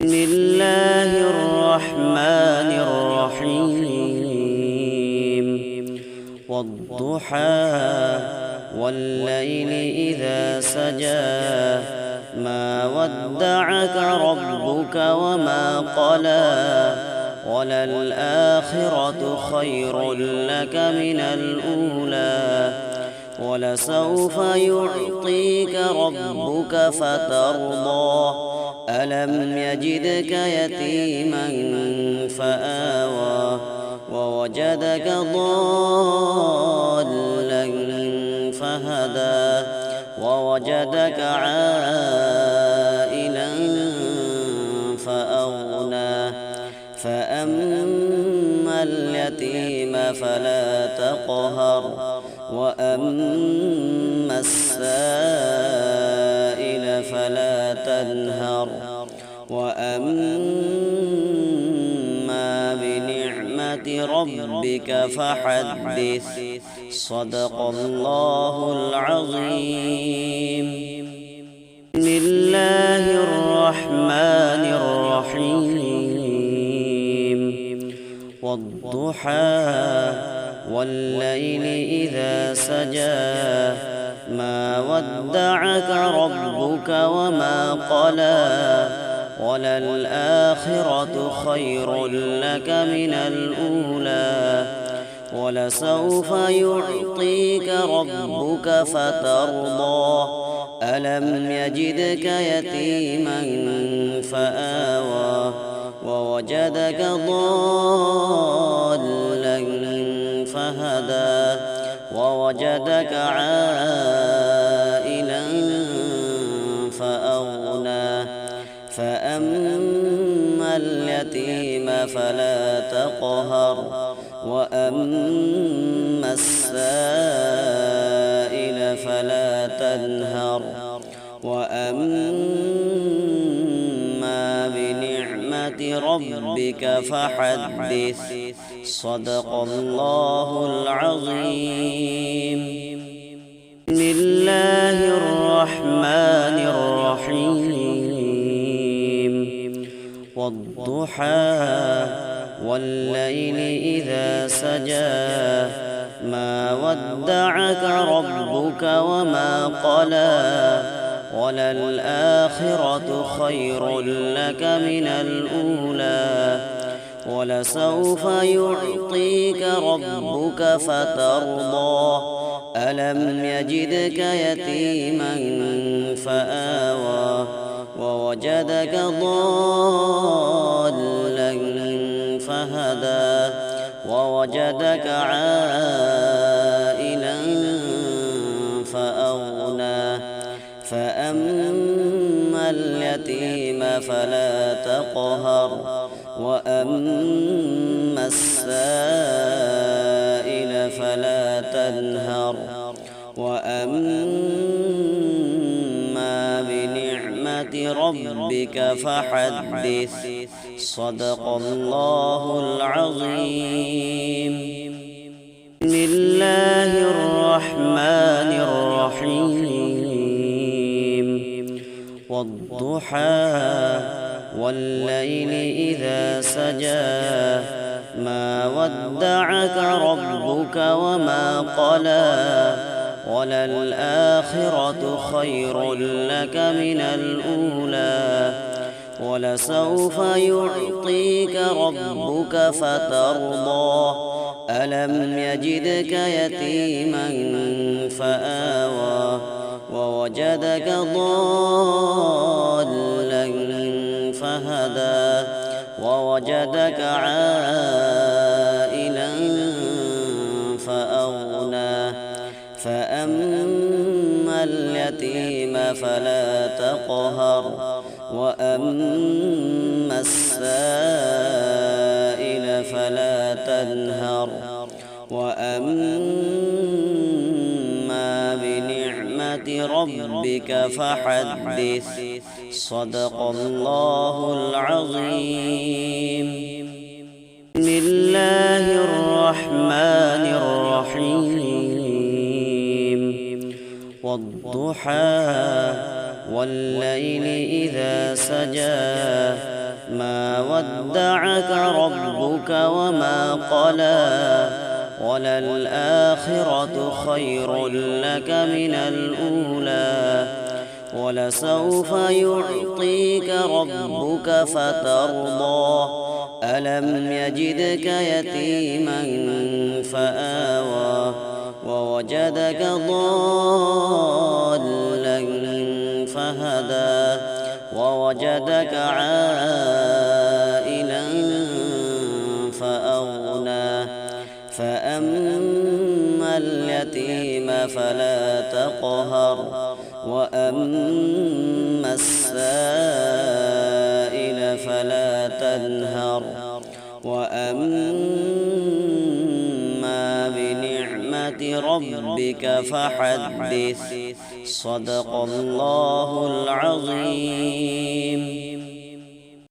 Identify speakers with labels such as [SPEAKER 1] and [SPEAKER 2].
[SPEAKER 1] بسم الله الرحمن الرحيم والضحى والليل إذا سجى ما ودعك ربك وما قلى وللآخرة خير لك من الأولى ولسوف يعطيك ربك فترضى ألم يجدك يتيما فآوى ووجدك ضالا فهدى ووجدك عائلا فأغنى فأما اليتيم فلا تقهر وأما السائل فلا تنهر وأما بنعمة ربك فحدث صدق الله العظيم. بسم الله الرحمن الرحيم والضحى والليل إذا سجى ما ودعك ربك وما قلى وللآخرة خير لك من الأولى ولسوف يعطيك ربك فترضى ألم يجدك يتيما فآوى ووجدك ضالا فهدى ووجدك عائلا فأغنى فأما اليتيم فلا تقهر وأما السائل فلا تنهر وأما بنعمة ربك فحدث صدق الله العظيم. بسم الله الرحمن الرحيم والضحى والليل إذا سجى ما ودعك ربك وما قلى وللآخرة خير لك من الأولى ولسوف يعطيك ربك فترضى ألم يجدك يتيما فآوى ووجدك ضالا فهدى ووجدك عائلا فأغنى فأما اليتيم فلا تقهر وأما السائل فلا تنهر وأما بنعمة ربك فحدث صدق الله العظيم. بسم الله الرحمن الرحيم والضحى والليل إذا سجى ما ودعك ربك وما قلى وللآخرة خير لك من الأولى ولسوف يعطيك ربك فترضى ألم يجدك يتيما فآوى ووجدك ضالا فهدى ووجدك عائلا فأغنى فأما اليتيم فلا تقهر وأما السائل فلا تنهر وأما بنعمة ربك فحدث صدق الله العظيم. بسم الله الرحمن الرحيم والضحى والليل إذا سجى ودعك ربك وما قلى وللآخرة خير لك من الأولى ولسوف يعطيك ربك فترضى ألم يجدك يتيما فآوى ووجدك ضالا فهدى ووجدك عائلا فأغنى فأما اليتيم فلا تقهر وأما السائل فلا تنهر وأما بنعمة ربك فحدث صدق الله العظيم.